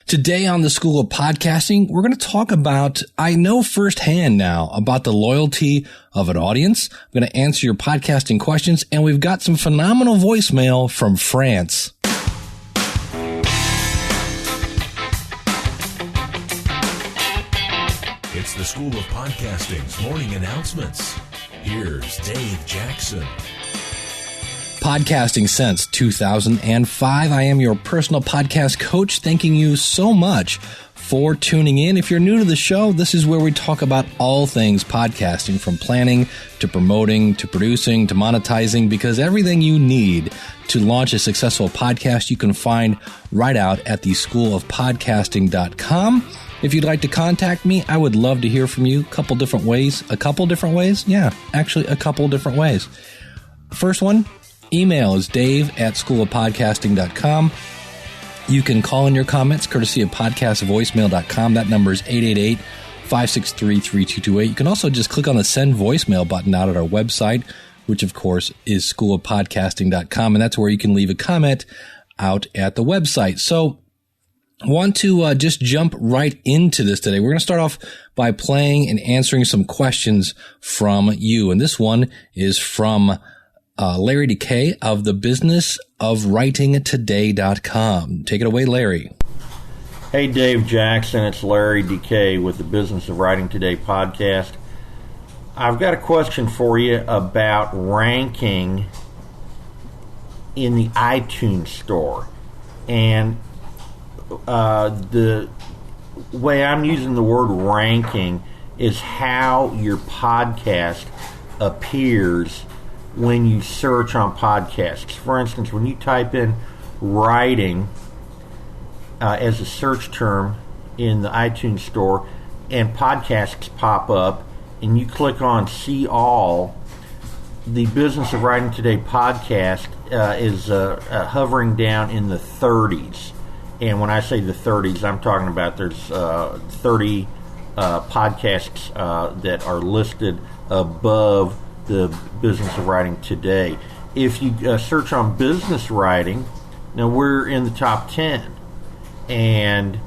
Today on the School of Podcasting, we're going to talk about, I know firsthand now, about the loyalty of an audience. I'm going to answer your podcasting questions, and we've got some phenomenal voicemail from France. It's the School of Podcasting's morning announcements. Here's Dave Jackson. Podcasting since 2005. I am your personal podcast coach. Thanking you so much for tuning in. If you're new to the show, this is where we talk about all things podcasting, from planning to promoting to producing to monetizing, because everything you need to launch a successful podcast you can find right out at the schoolofpodcasting.com. If you'd like to contact me, I would love to hear from you. A couple different ways. Yeah, actually a couple different ways. First one, email is dave@schoolofpodcasting.com. You can call in your comments courtesy of podcastvoicemail.com. That number is 888-563-3228. You can also just click on the send voicemail button out at our website, which of course is schoolofpodcasting.com. And that's where you can leave a comment out at the website. So I want to just jump right into this today. We're going to start off by playing and answering some questions from you. And this one is from Larry DeKay of the business of writingtoday.com. Take it away, Larry. Hey, Dave Jackson. It's Larry DeKay with the Business of Writing Today podcast. I've got a question for you about ranking in the iTunes store. And the way I'm using the word ranking is how your podcast appears when you search on podcasts. For instance, when you type in writing as a search term in the iTunes store and podcasts pop up and you click on see all, the Business of Writing Today podcast is hovering down in the 30s. And when I say the 30s, I'm talking about there's 30 podcasts that are listed above the Business of Writing Today. If you search on business writing, now we're in the top 10. And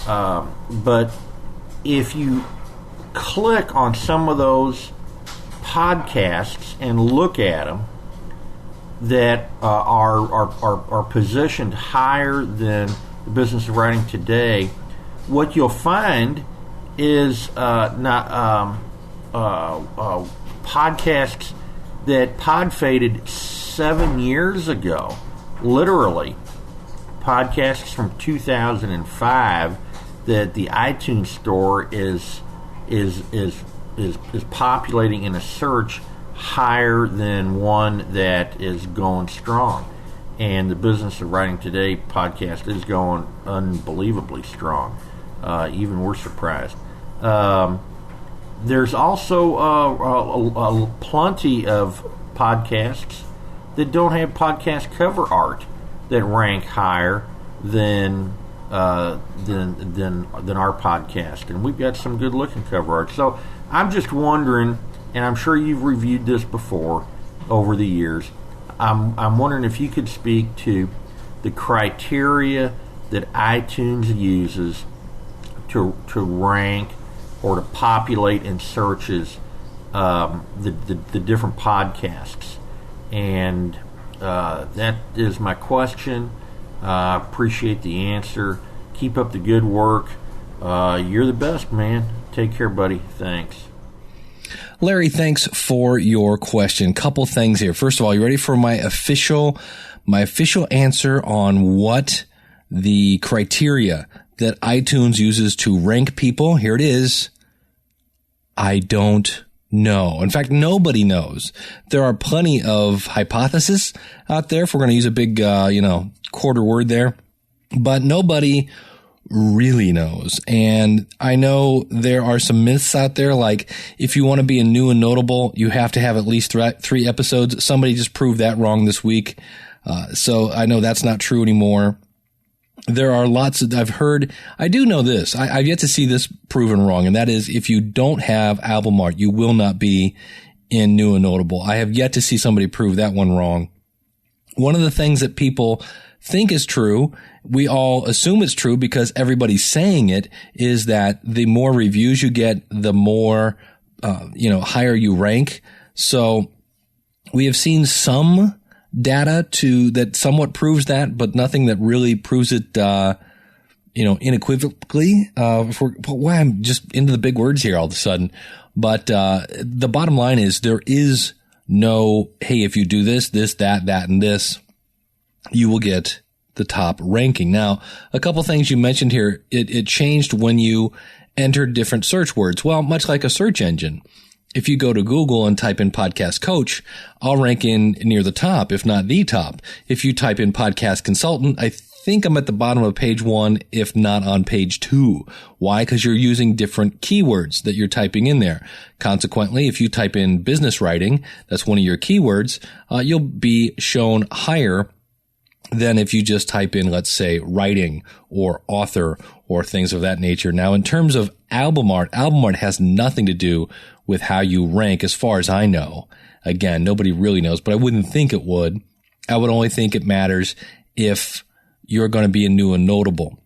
but if you click on some of those podcasts and look at them that are positioned higher than the Business of Writing Today, what you'll find is podcasts that podfaded 7 years ago, literally podcasts from 2005 that the iTunes store is populating in a search higher than one that is going strong. And the Business of Writing Today podcast is going unbelievably strong. Even we're surprised. There's also plenty of podcasts that don't have podcast cover art that rank higher than our podcast, and we've got some good-looking cover art. So I'm just wondering, and I'm sure you've reviewed this before over the years. I'm wondering if you could speak to the criteria that iTunes uses to rank or to populate in searches the different podcasts. And that is my question. I appreciate the answer. Keep up the good work. You're the best, man. Take care, buddy. Thanks. Larry, thanks for your question. Couple things here. First of all, you ready for my official answer on what the criteria that iTunes uses to rank people? Here it is. I don't know. In fact, nobody knows. There are plenty of hypotheses out there, if we're going to use a big, quarter word there, but nobody really knows. And I know there are some myths out there, like if you want to be a new and notable, you have to have at least 3 episodes. Somebody just proved that wrong this week. So I know that's not true anymore. There are lots of, I've heard, I do know this. I've yet to see this proven wrong. And that is, if you don't have album art, you will not be in new and notable. I have yet to see somebody prove that one wrong. One of the things that people think is true, we all assume it's true because everybody's saying it, is that the more reviews you get, the more, higher you rank. So we have seen some data that somewhat proves that, but nothing that really proves it, unequivocally. I'm just into the big words here all of a sudden. But the bottom line is there is no, hey, if you do this, that, and this, you will get the top ranking. Now, a couple things you mentioned here, it changed when you entered different search words. Well, much like a search engine. If you go to Google and type in podcast coach, I'll rank in near the top, if not the top. If you type in podcast consultant, I think I'm at the bottom of page 1, if not on page 2. Why? Because you're using different keywords that you're typing in there. Consequently, if you type in business writing, that's one of your keywords, you'll be shown higher than if you just type in, let's say, writing or author or things of that nature. Now, in terms of album art has nothing to do with how you rank as far as I know. Again, nobody really knows, but I wouldn't think it would. I would only think it matters if you're going to be a new and notable.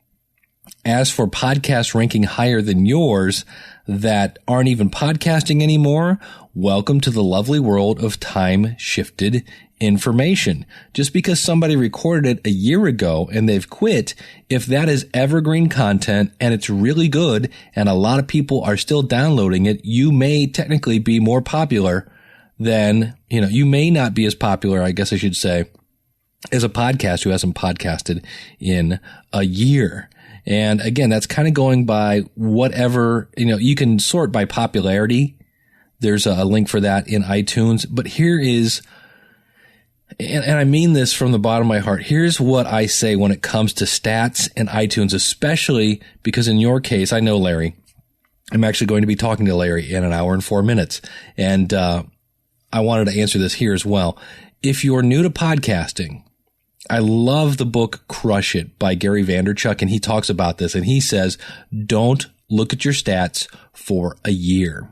As for podcasts ranking higher than yours that aren't even podcasting anymore, welcome to the lovely world of time-shifted information. Just because somebody recorded it a year ago and they've quit, if that is evergreen content and it's really good and a lot of people are still downloading it, you may technically be more popular than, you may not be as popular, I guess I should say, as a podcast who hasn't podcasted in a year. And again, that's kind of going by whatever, you can sort by popularity. There's a link for that in iTunes, but here is, and I mean this from the bottom of my heart, here's what I say when it comes to stats and iTunes, especially because in your case, I know Larry. I'm actually going to be talking to Larry in an hour and 4 minutes. And I wanted to answer this here as well. If you're new to podcasting, I love the book Crush It by Gary Vaynerchuk, and he talks about this, and he says, don't look at your stats for a year.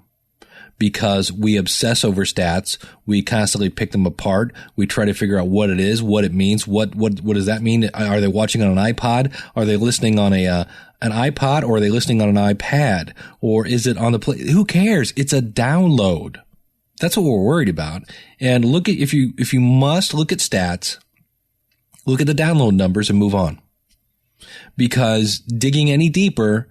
Because we obsess over stats. We constantly pick them apart. We try to figure out what it is, what it means. What does that mean? Are they watching on an iPod? Are they listening on an iPod, or are they listening on an iPad? Or is it on the play? Who cares? It's a download. That's what we're worried about. And look at, if you must look at stats, look at the download numbers and move on. Because digging any deeper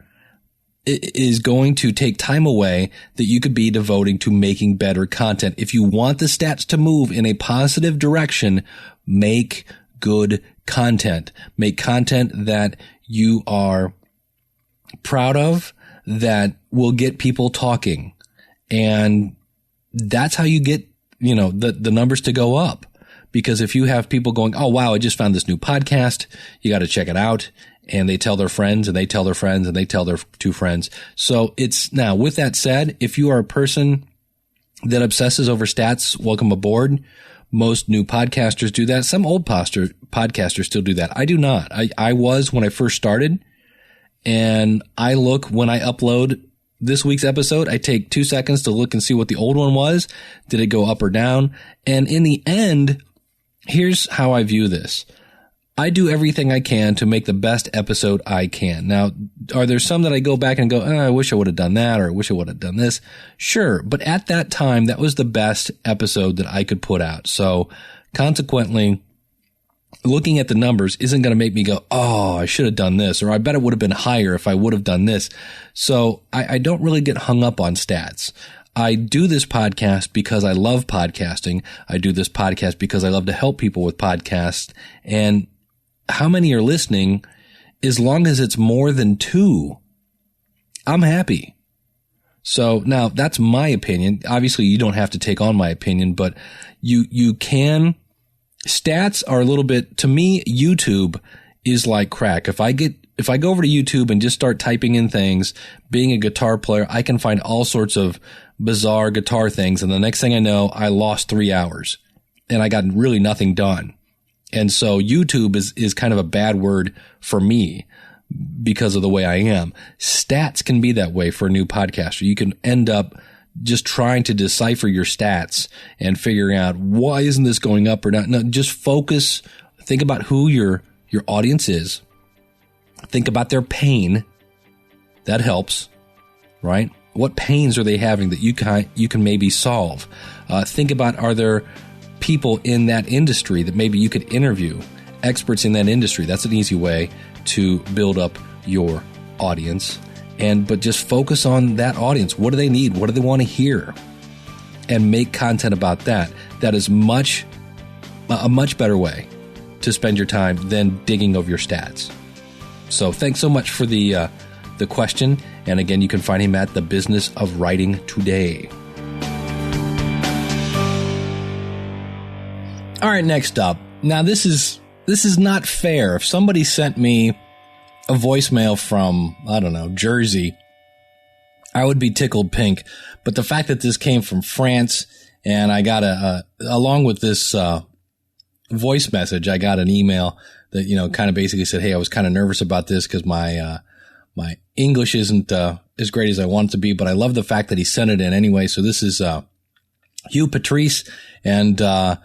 is going to take time away that you could be devoting to making better content. If you want the stats to move in a positive direction, make good content. Make content that you are proud of, that will get people talking. And that's how you get, the numbers to go up. Because if you have people going, oh, wow, I just found this new podcast, you got to check it out. And they tell their friends, and they tell their friends, and they tell their 2 friends. So now, with that said, if you are a person that obsesses over stats, welcome aboard. Most new podcasters do that. Some old podcasters still do that. I do not. I was when I first started, and I look when I upload this week's episode, I take 2 seconds to look and see what the old one was. Did it go up or down? And in the end, here's how I view this. I do everything I can to make the best episode I can. Now, are there some that I go back and go, I wish I would have done that, or I wish I would have done this? Sure. But at that time, that was the best episode that I could put out. So consequently, looking at the numbers isn't going to make me go, oh, I should have done this, or I bet it would have been higher if I would have done this. So I don't really get hung up on stats. I do this podcast because I love podcasting. I do this podcast because I love to help people with podcasts. And how many are listening, as long as it's more than 2, I'm happy. So now that's my opinion. Obviously you don't have to take on my opinion, but you can. Stats are a little bit, to me, YouTube is like crack. If I go over to YouTube and just start typing in things, being a guitar player, I can find all sorts of bizarre guitar things. And the next thing I know, I lost 3 hours and I got really nothing done. And so YouTube is kind of a bad word for me because of the way I am. Stats can be that way for a new podcaster. You can end up just trying to decipher your stats and figuring out, why isn't this going up or not? No, just focus. Think about who your audience is. Think about their pain. That helps, right? What pains are they having that you can maybe solve? Think about, are there people in that industry that maybe you could interview, experts in that industry? That's an easy way to build up your audience. But just focus on that audience. What do they need? What do they want to hear? And make content about that. That is a much better way to spend your time than digging over your stats. So thanks so much for the question. And again, you can find him at The Business of Writing Today. All right, next up. Now, this is not fair. If somebody sent me a voicemail from, I don't know, Jersey, I would be tickled pink. But the fact that this came from France, and I got along with this voice message, I got an email that, kind of basically said, hey, I was kind of nervous about this because my English isn't as great as I want it to be, but I love the fact that he sent it in anyway. So this is Hugh Patrice, and to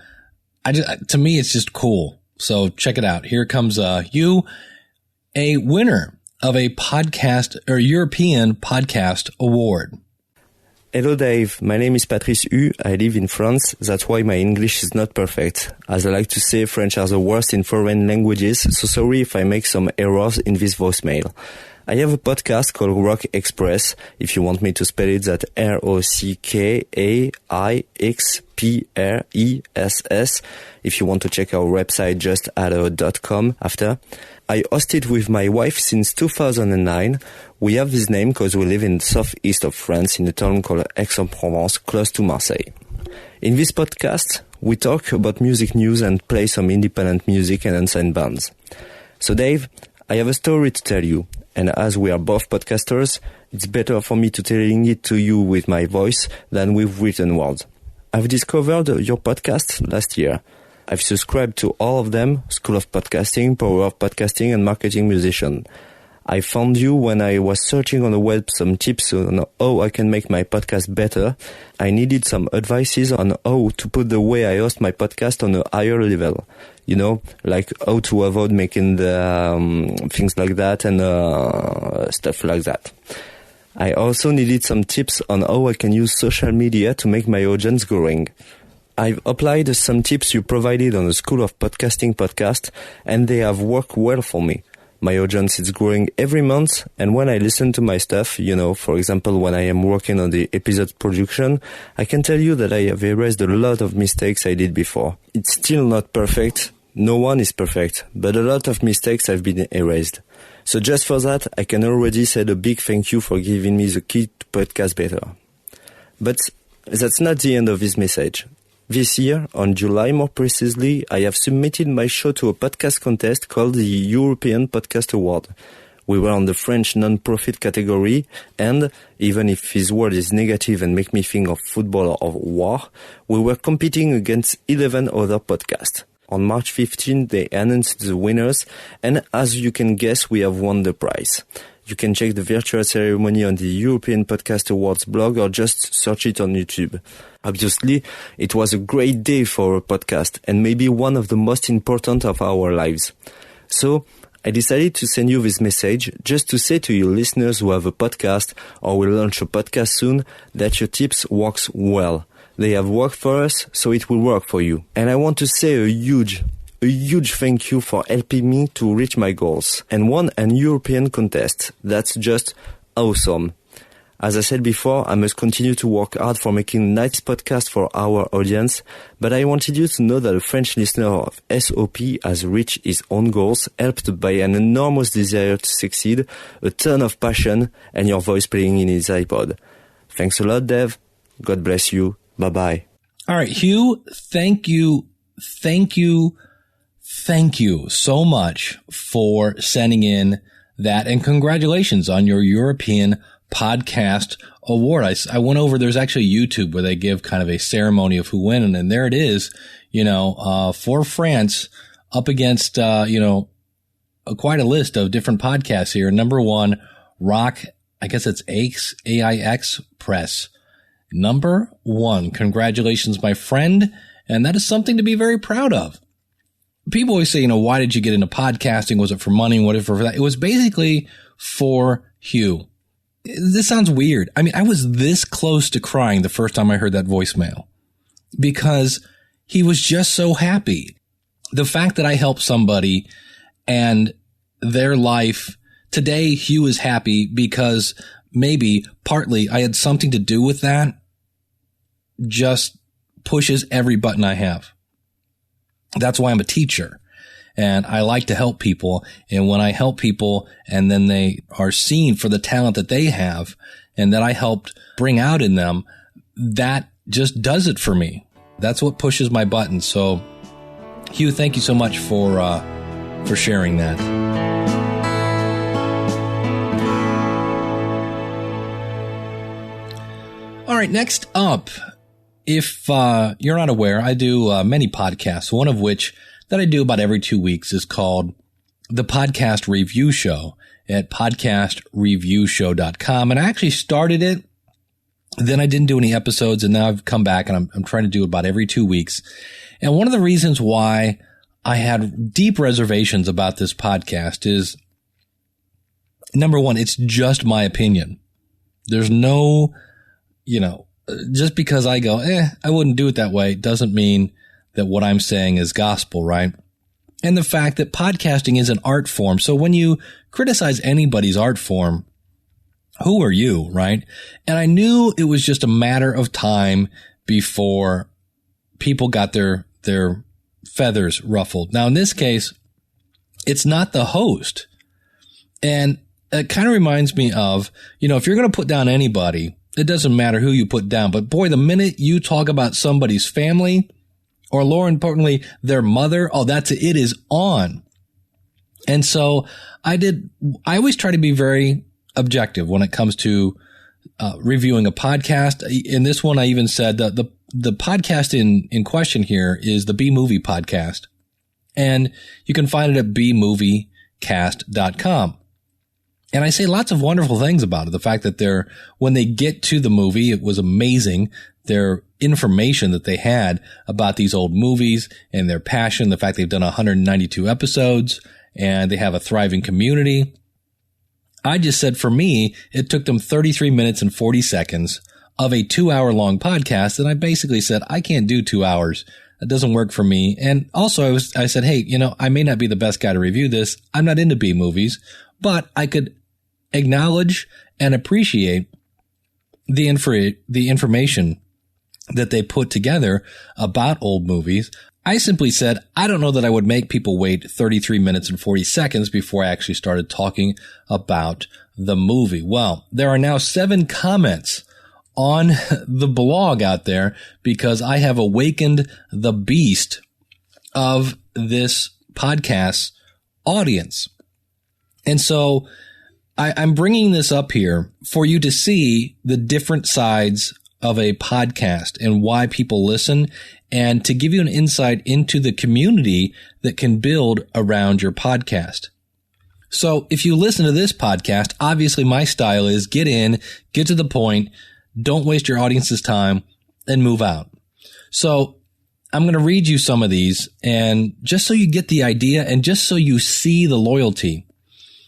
me, it's just cool. So check it out. Here comes Hugh, a winner of a podcast or European Podcast Award. Hello Dave, my name is Patrice Hu. I live in France. That's why my English is not perfect. As I like to say, French are the worst in foreign languages, so sorry if I make some errors in this voicemail. I have a podcast called Rock Express. If you want me to spell it, that's ROCKAIXPRESS. If you want to check our website, just add a .com after. I host it with my wife since 2009. We have this name because we live in the southeast of France in a town called Aix-en-Provence, close to Marseille. In this podcast, we talk about music news and play some independent music and unsigned bands. So Dave, I have a story to tell you. And as we are both podcasters, it's better for me to telling it to you with my voice than with written words. I've discovered your podcast last year. I've subscribed to all of them: School of Podcasting, Power of Podcasting, and Marketing Musician. I found you when I was searching on the web some tips on how I can make my podcast better. I needed some advices on how to put the way I host my podcast on a higher level. Like how to avoid making the things like that and stuff like that. I also needed some tips on how I can use social media to make my audience growing. I've applied some tips you provided on the School of Podcasting podcast, and they have worked well for me. My audience is growing every month, and when I listen to my stuff, for example, when I am working on the episode production, I can tell you that I have erased a lot of mistakes I did before. It's still not perfect. No one is perfect, but a lot of mistakes have been erased. So just for that, I can already say a big thank you for giving me the key to podcast better. But that's not the end of this message. This year, on July more precisely, I have submitted my show to a podcast contest called the European Podcast Award. We were on the French non-profit category, and even if this word is negative and make me think of football or of war, we were competing against 11 other podcasts. On March 15, they announced the winners, and as you can guess, we have won the prize. You can check the virtual ceremony on the European Podcast Awards blog or just search it on YouTube. Obviously, it was a great day for a podcast and maybe one of the most important of our lives. So, I decided to send you this message just to say to you listeners who have a podcast or will launch a podcast soon that your tips works well. They have worked for us, so it will work for you. And I want to say a huge thank you for helping me to reach my goals and won an European contest. That's just awesome. As I said before, I must continue to work hard for making nice podcasts for our audience, but I wanted you to know that a French listener of SOP has reached his own goals, helped by an enormous desire to succeed, a ton of passion, and your voice playing in his iPod. Thanks a lot, Dev. God bless you. Bye-bye. All right, Hugh, thank you so much for sending in that, and congratulations on your European Podcast Award. I went over, there's actually YouTube where they give kind of a ceremony of who won, and there it is, for France up against, quite a list of different podcasts here. Number one, Rock, I guess it's AIX Press. Number one. Congratulations, my friend. And that is something to be very proud of. people always say, why did you get into podcasting? Was it for money? Whatever for that? It was basically for Hugh. This sounds weird. I mean, I was this close to crying the first time I heard that voicemail because he was just so happy. The fact that I helped somebody and their life today, Hugh is happy because maybe partly I had something to do with that, just pushes every button I have. That's why I'm a teacher. And I like to help people. And when I help people and then they are seen for the talent that they have and that I helped bring out in them, that just does it for me. That's what pushes my buttons. So, Hugh, thank you so much for sharing that. All right, next up, if you're not aware, I do many podcasts, one of which that I do about every 2 weeks is called the Podcast Review Show at podcastreviewshow.com. And I actually started it. Then I didn't do any episodes, and now I've come back and I'm trying to do it about every 2 weeks. And one of the reasons why I had deep reservations about this podcast is, number one, it's just my opinion. There's no, just because I go, I wouldn't do it that way doesn't mean that what I'm saying is gospel, right? And the fact that podcasting is an art form. So when you criticize anybody's art form, who are you, right? And I knew it was just a matter of time before people got their feathers ruffled. Now, in this case, it's not the host. And it kind of reminds me of, if you're going to put down anybody, it doesn't matter who you put down. But boy, the minute you talk about somebody's family, or more importantly, their mother, it is on. And so I always try to be very objective when it comes to reviewing a podcast. In this one, I even said that the podcast in question here is the B Movie Podcast. And you can find it at bmoviecast.com. And I say lots of wonderful things about it. The fact that when they get to the movie, it was amazing. Their information that they had about these old movies and their passion, the fact they've done 192 episodes and they have a thriving community. I just said for me, it took them 33 minutes and 40 seconds of a 2-hour-long podcast. And I basically said, I can't do 2 hours. That doesn't work for me. And also I said, hey, I may not be the best guy to review this. I'm not into B movies, but I could acknowledge and appreciate the information that they put together about old movies. I simply said, I don't know that I would make people wait 33 minutes and 40 seconds before I actually started talking about the movie. Well, there are now 7 comments on the blog out there because I have awakened the beast of this podcast audience. And so I'm bringing this up here for you to see the different sides of a podcast and why people listen, and to give you an insight into the community that can build around your podcast. So if you listen to this podcast, obviously my style is get in, get to the point, don't waste your audience's time, and move out. So I'm going to read you some of these, and just so you get the idea and just so you see the loyalty.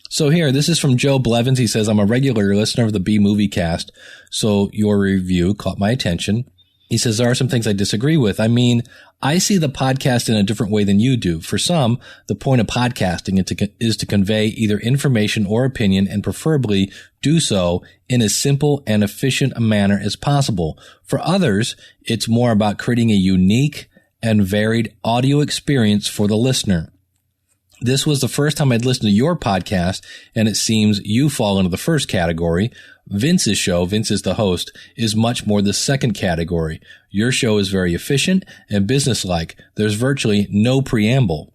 So here, this is from Joe Blevins. He says, I'm a regular listener of the B Movie Cast, so your review caught my attention. He says, there are some things I disagree with. I mean, I see the podcast in a different way than you do. For some, the point of podcasting is to convey either information or opinion, and preferably do so in as simple and efficient a manner as possible. For others, it's more about creating a unique and varied audio experience for the listener. This was the first time I'd listened to your podcast, and it seems you fall into the first category. Vince's show, Vince is the host, is much more the second category. Your show is very efficient and businesslike. There's virtually no preamble.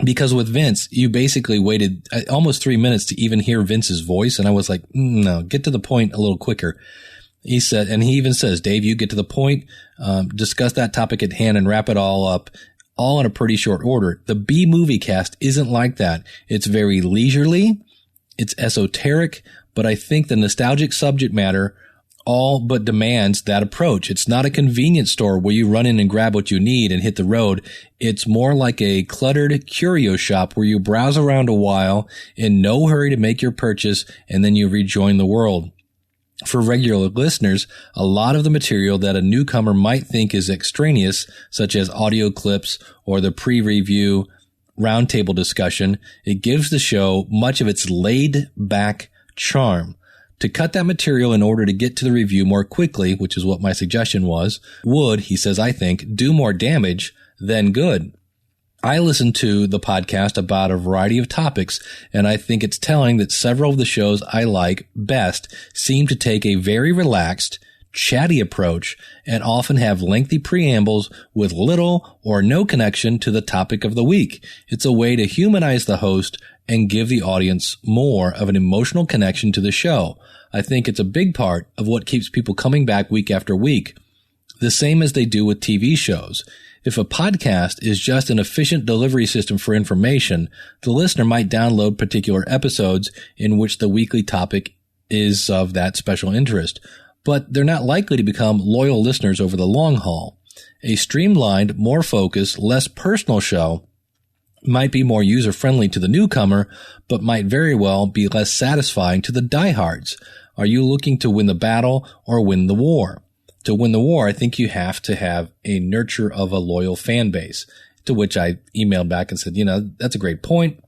Because with Vince, you basically waited almost 3 minutes to even hear Vince's voice, and I was like, no, get to the point a little quicker. He said, and he even says, Dave, you get to the point, discuss that topic at hand and wrap it all up, all in a pretty short order. The B Movie Cast isn't like that. It's very leisurely. It's esoteric, but I think the nostalgic subject matter all but demands that approach. It's not a convenience store where you run in and grab what you need and hit the road. It's more like a cluttered curio shop where you browse around a while in no hurry to make your purchase, and then you rejoin the world. For regular listeners, a lot of the material that a newcomer might think is extraneous, such as audio clips or the pre-review roundtable discussion, it gives the show much of its laid-back charm. To cut that material in order to get to the review more quickly, which is what my suggestion was, would, he says, I think, do more damage than good. I listen to the podcast about a variety of topics, and I think it's telling that several of the shows I like best seem to take a very relaxed, chatty approach and often have lengthy preambles with little or no connection to the topic of the week. It's a way to humanize the host and give the audience more of an emotional connection to the show. I think it's a big part of what keeps people coming back week after week, the same as they do with TV shows. If a podcast is just an efficient delivery system for information, the listener might download particular episodes in which the weekly topic is of that special interest, but they're not likely to become loyal listeners over the long haul. A streamlined, more focused, less personal show might be more user-friendly to the newcomer, but might very well be less satisfying to the diehards. Are you looking to win the battle or win the war? To win the war, I think you have to have a nurture of a loyal fan base, to which I emailed back and said, that's a great point.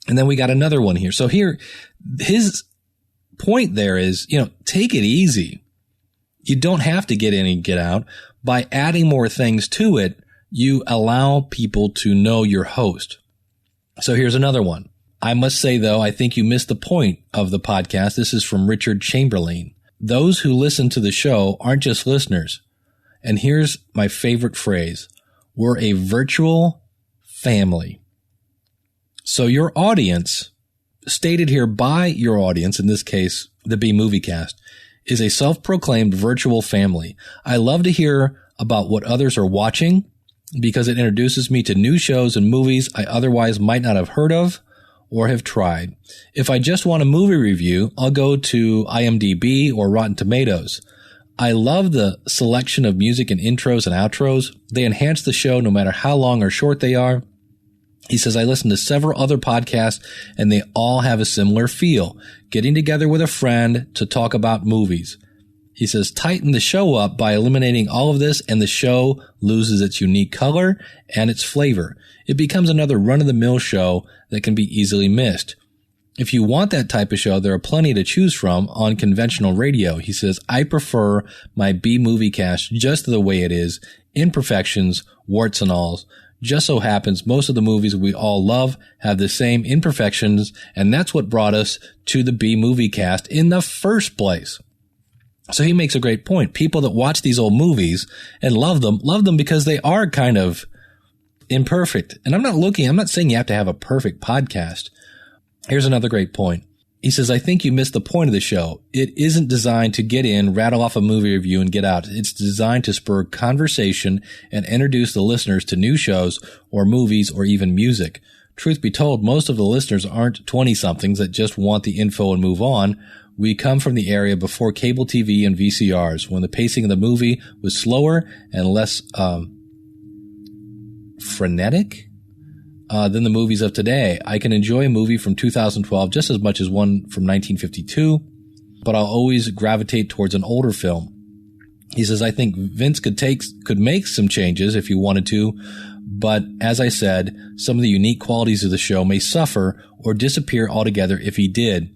And then we got another one here. So here, his point there is, take it easy. You don't have to get in and get out. By adding more things to it, you allow people to know your host. So here's another one. I must say, though, I think you missed the point of the podcast. This is from Richard Chamberlain. Those who listen to the show aren't just listeners. And here's my favorite phrase. We're a virtual family. So your audience, stated here by your audience, in this case, the B Movie Cast, is a self-proclaimed virtual family. I love to hear about what others are watching because it introduces me to new shows and movies I otherwise might not have heard of or have tried. If I just want a movie review, I'll go to IMDb or Rotten Tomatoes. I love the selection of music and intros and outros. They enhance the show no matter how long or short they are. He says, I listen to several other podcasts and they all have a similar feel. Getting together with a friend to talk about movies. He says, tighten the show up by eliminating all of this and the show loses its unique color and its flavor. It becomes another run-of-the-mill show that can be easily missed. If you want that type of show, there are plenty to choose from on conventional radio. He says, I prefer my B Movie Cast just the way it is, imperfections, warts and alls. Just so happens most of the movies we all love have the same imperfections, and that's what brought us to the B Movie Cast in the first place. So he makes a great point. People that watch these old movies and love them because they are kind of imperfect. And I'm not saying you have to have a perfect podcast. Here's another great point. He says, I think you missed the point of the show. It isn't designed to get in, rattle off a movie review, and get out. It's designed to spur conversation and introduce the listeners to new shows or movies or even music. Truth be told, most of the listeners aren't 20-somethings that just want the info and move on. We come from the area before cable TV and VCRs, when the pacing of the movie was slower and less frenetic than the movies of today. I can enjoy a movie from 2012 just as much as one from 1952, but I'll always gravitate towards an older film. He says, I think Vince could make some changes if he wanted to, but as I said, some of the unique qualities of the show may suffer or disappear altogether if he did.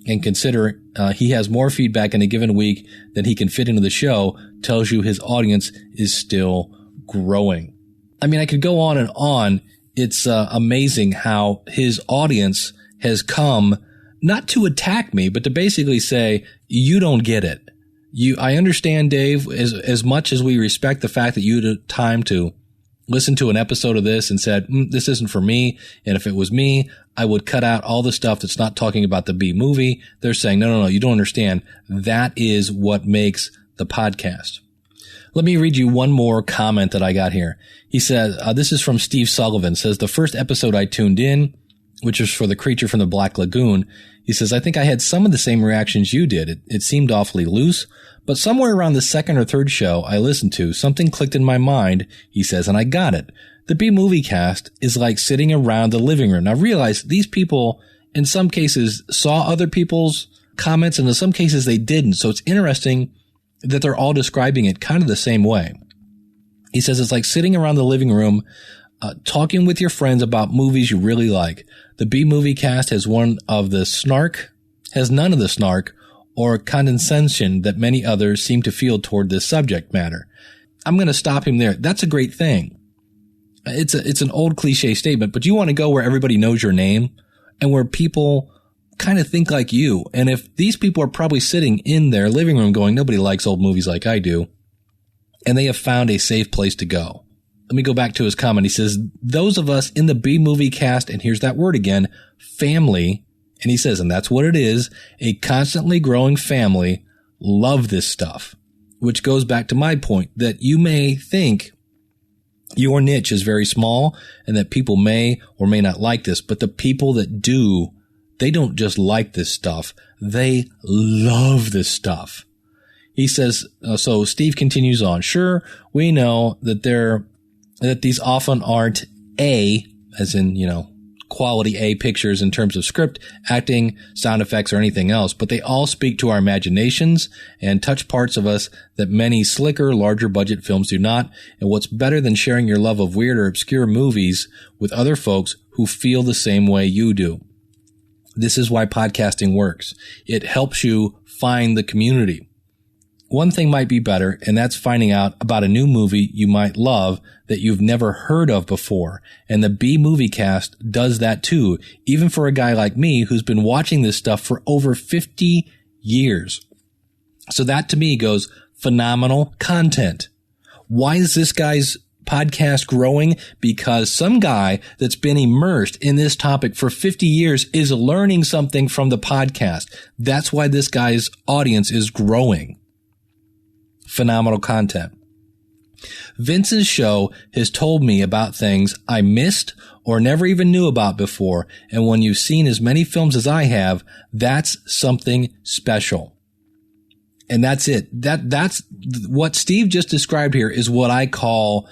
And consider he has more feedback in a given week than he can fit into the show, tells you his audience is still growing. I mean, I could go on and on. It's amazing how his audience has come not to attack me, but to basically say, you don't get it. I understand, Dave, as much as we respect the fact that you had time to listen to an episode of this and said, this isn't for me. And if it was me, I would cut out all the stuff that's not talking about the B movie. They're saying, no, you don't understand. That is what makes the podcast. Let me read you one more comment that I got here. He says, this is from Steve Sullivan, says, the first episode I tuned in, which is for The Creature from the Black Lagoon. He says, I think I had some of the same reactions you did. It seemed awfully loose, but somewhere around the second or third show I listened to, something clicked in my mind, he says, and I got it. The B-Movie Cast is like sitting around the living room. Now realize these people, in some cases, saw other people's comments, and in some cases they didn't. So it's interesting that they're all describing it kind of the same way. He says it's like sitting around the living room, talking with your friends about movies you really like. The B-Movie Cast has none of the snark or condescension that many others seem to feel toward this subject matter. I'm going to stop him there. That's a great thing. It's an old cliche statement, but you want to go where everybody knows your name and where people kind of think like you. And if these people are probably sitting in their living room going, nobody likes old movies like I do, and they have found a safe place to go. Let me go back to his comment. He says, those of us in the B-Movie Cast, and here's that word again, family, and he says, and that's what it is, a constantly growing family, love this stuff, which goes back to my point that you may think your niche is very small and that people may or may not like this, but the people that do, they don't just like this stuff. They love this stuff. He says, so Steve continues on. Sure, we know that these often aren't A, as in, quality A pictures in terms of script, acting, sound effects, or anything else, but they all speak to our imaginations and touch parts of us that many slicker, larger budget films do not. And what's better than sharing your love of weird or obscure movies with other folks who feel the same way you do? This is why podcasting works. It helps you find the community. One thing might be better, and that's finding out about a new movie you might love that you've never heard of before. And the B-Movie Cast does that too, even for a guy like me who's been watching this stuff for over 50 years. So that to me goes phenomenal content. Why is this guy's podcast growing? Because some guy that's been immersed in this topic for 50 years is learning something from the podcast. That's why this guy's audience is growing. Phenomenal content. Vince's show has told me about things I missed or never even knew about before. And when you've seen as many films as I have, that's something special. And that's it. That's what Steve just described here is what I call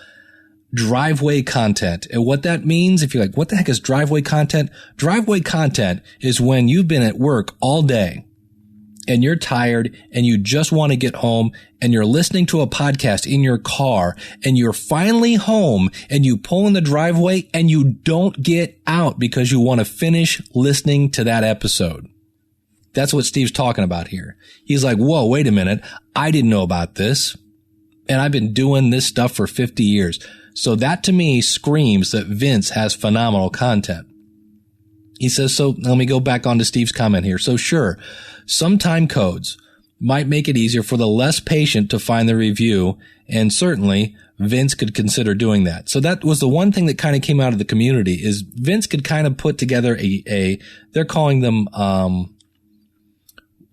driveway content. And what that means, if you're like, what the heck is driveway content? Driveway content is when you've been at work all day and you're tired and you just want to get home and you're listening to a podcast in your car and you're finally home and you pull in the driveway and you don't get out because you want to finish listening to that episode. That's what Steve's talking about here. He's like, whoa, wait a minute. I didn't know about this. And I've been doing this stuff for 50 years. So that to me screams that Vince has phenomenal content. He says, so let me go back on to Steve's comment here. So sure, some time codes might make it easier for the less patient to find the review. And certainly Vince could consider doing that. So that was the one thing that kind of came out of the community is Vince could kind of put together they're calling them,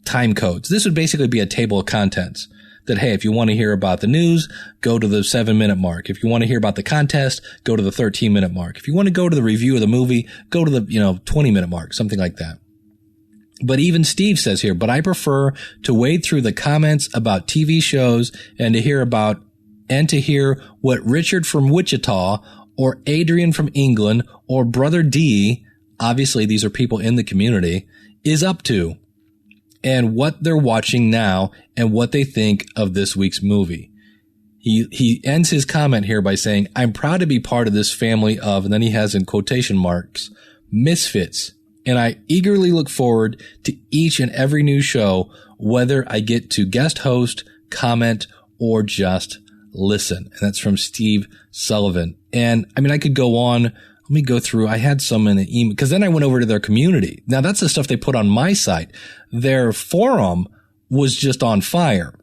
time codes. This would basically be a table of contents that, hey, if you want to hear about the news, go to the 7-minute mark. If you want to hear about the contest, go to the 13-minute mark. If you want to go to the review of the movie, go to the, 20-minute mark, something like that. But even Steve says here, but I prefer to wade through the comments about TV shows and to hear what Richard from Wichita or Adrian from England or Brother D, obviously these are people in the community, is up to, and what they're watching now and what they think of this week's movie. He ends his comment here by saying, I'm proud to be part of this family of, and then he has in quotation marks, misfits. And I eagerly look forward to each and every new show, whether I get to guest host, comment, or just listen. And that's from Steve Sullivan. And I mean, I could go on. Let me go through. I had some in the email because then I went over to their community. Now that's the stuff they put on my site. Their forum was just on fire.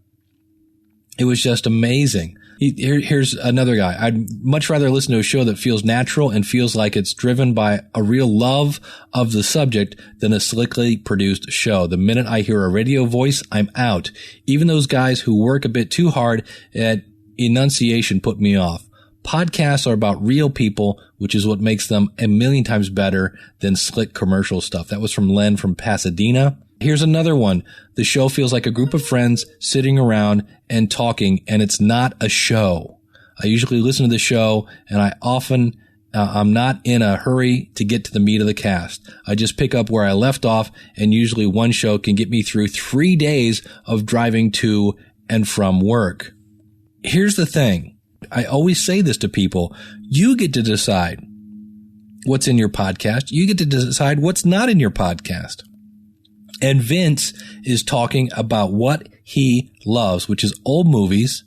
It was just amazing. Here's another guy. I'd much rather listen to a show that feels natural and feels like it's driven by a real love of the subject than a slickly produced show. The minute I hear a radio voice, I'm out. Even those guys who work a bit too hard at enunciation put me off. Podcasts are about real people, which is what makes them a million times better than slick commercial stuff. That was from Len from Pasadena. Here's another one. The show feels like a group of friends sitting around and talking, and it's not a show. I usually listen to the show, and I'm not in a hurry to get to the meat of the cast. I just pick up where I left off, and usually one show can get me through 3 days of driving to and from work. Here's the thing. I always say this to people. You get to decide what's in your podcast. You get to decide what's not in your podcast. And Vince is talking about what he loves, which is old movies.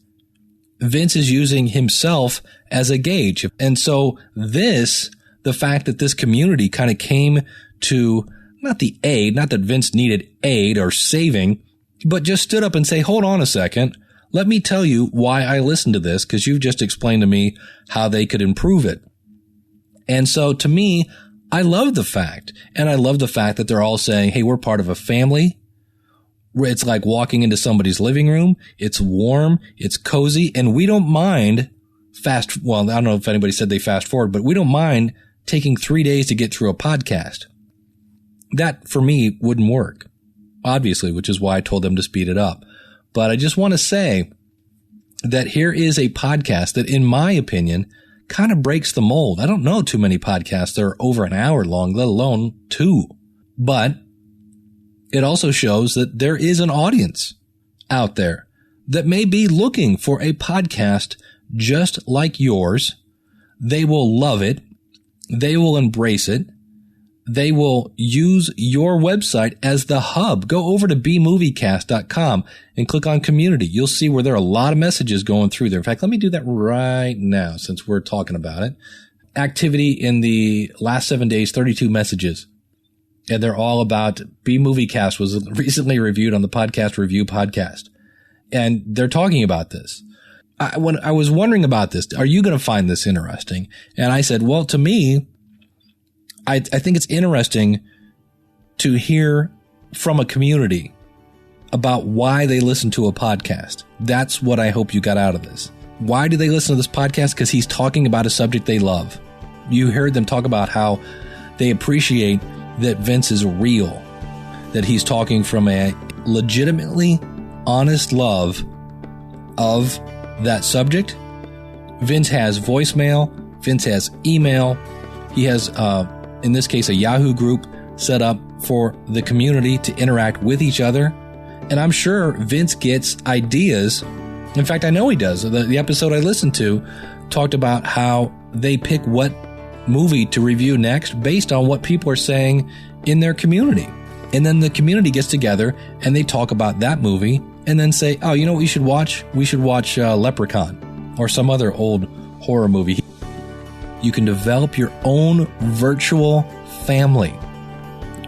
Vince is using himself as a gauge. And so the fact that this community kind of came to not the aid, not that Vince needed aid or saving, but just stood up and say, hold on a second. Let me tell you why I listened to this, because you've just explained to me how they could improve it. And so to me, I love the fact, and I love the fact that they're all saying, hey, we're part of a family. It's like walking into somebody's living room. It's warm. It's cozy. And we don't mind I don't know if anybody said they fast forward, but we don't mind taking 3 days to get through a podcast. That for me wouldn't work, obviously, which is why I told them to speed it up. But I just want to say that here is a podcast that, in my opinion, kind of breaks the mold. I don't know too many podcasts that are over an hour long, let alone 2. But it also shows that there is an audience out there that may be looking for a podcast just like yours. They will love it. They will embrace it. They will use your website as the hub. Go over to bmoviecast.com and click on community. You'll see where there are a lot of messages going through there. In fact, let me do that right now since we're talking about it. Activity in the last 7 days, 32 messages. And they're all about bmoviecast was recently reviewed on the Podcast Review podcast. And they're talking about this. When I was wondering about this, are you going to find this interesting? And I said, well, to me, I think it's interesting to hear from a community about why they listen to a podcast. That's what I hope you got out of this. Why do they listen to this podcast? Because he's talking about a subject they love. You heard them talk about how they appreciate that Vince is real, that he's talking from a legitimately honest love of that subject. Vince has voicemail. Vince has email. He has, in this case, a Yahoo group set up for the community to interact with each other. And I'm sure Vince gets ideas. In fact, I know he does. The episode I listened to talked about how they pick what movie to review next based on what people are saying in their community. And then the community gets together and they talk about that movie and then say, oh, you know what we should watch? We should watch Leprechaun or some other old horror movie. You can develop your own virtual family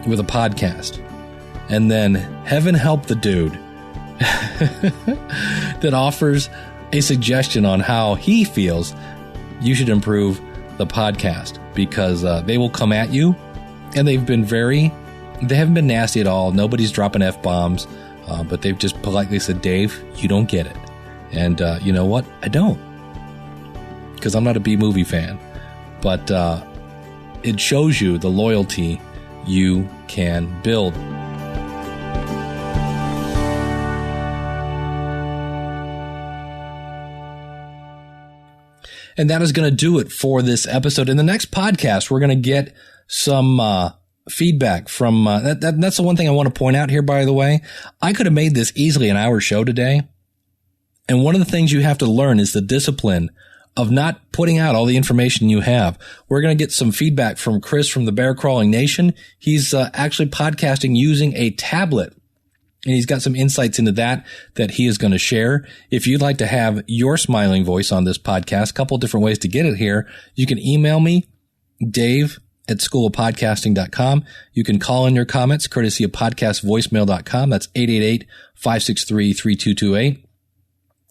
with a podcast. And then heaven help the dude that offers a suggestion on how he feels you should improve the podcast, because they will come at you, and they haven't been nasty at all. Nobody's dropping F-bombs, but they've just politely said, Dave, you don't get it. And you know what? I don't, because I'm not a B-movie fan. But it shows you the loyalty you can build. And that is going to do it for this episode. In the next podcast, we're going to get some feedback from that's the one thing I want to point out here, by the way. I could have made this easily an hour show today. And one of the things you have to learn is the discipline of not putting out all the information you have. We're going to get some feedback from Chris from the Bear Crawling Nation. He's actually podcasting using a tablet. And he's got some insights into that he is going to share. If you'd like to have your smiling voice on this podcast, a couple different ways to get it here. You can email me, dave@schoolofpodcasting.com. You can call in your comments, courtesy of podcastvoicemail.com. That's 888-563-3228.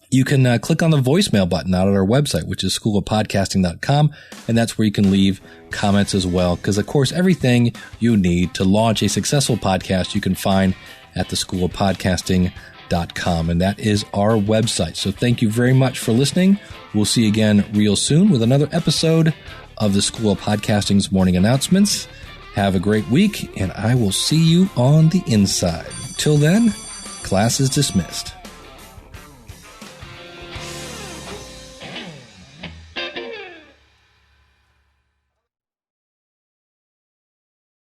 You can click on the voicemail button out at our website, which is schoolofpodcasting.com, and that's where you can leave comments as well. Because, of course, everything you need to launch a successful podcast you can find at theschoolofpodcasting.com. podcasting.com, and that is our website. So thank you very much for listening. We'll see you again real soon with another episode of the School of Podcasting's Morning Announcements. Have a great week, and I will see you on the inside. Till then, class is dismissed.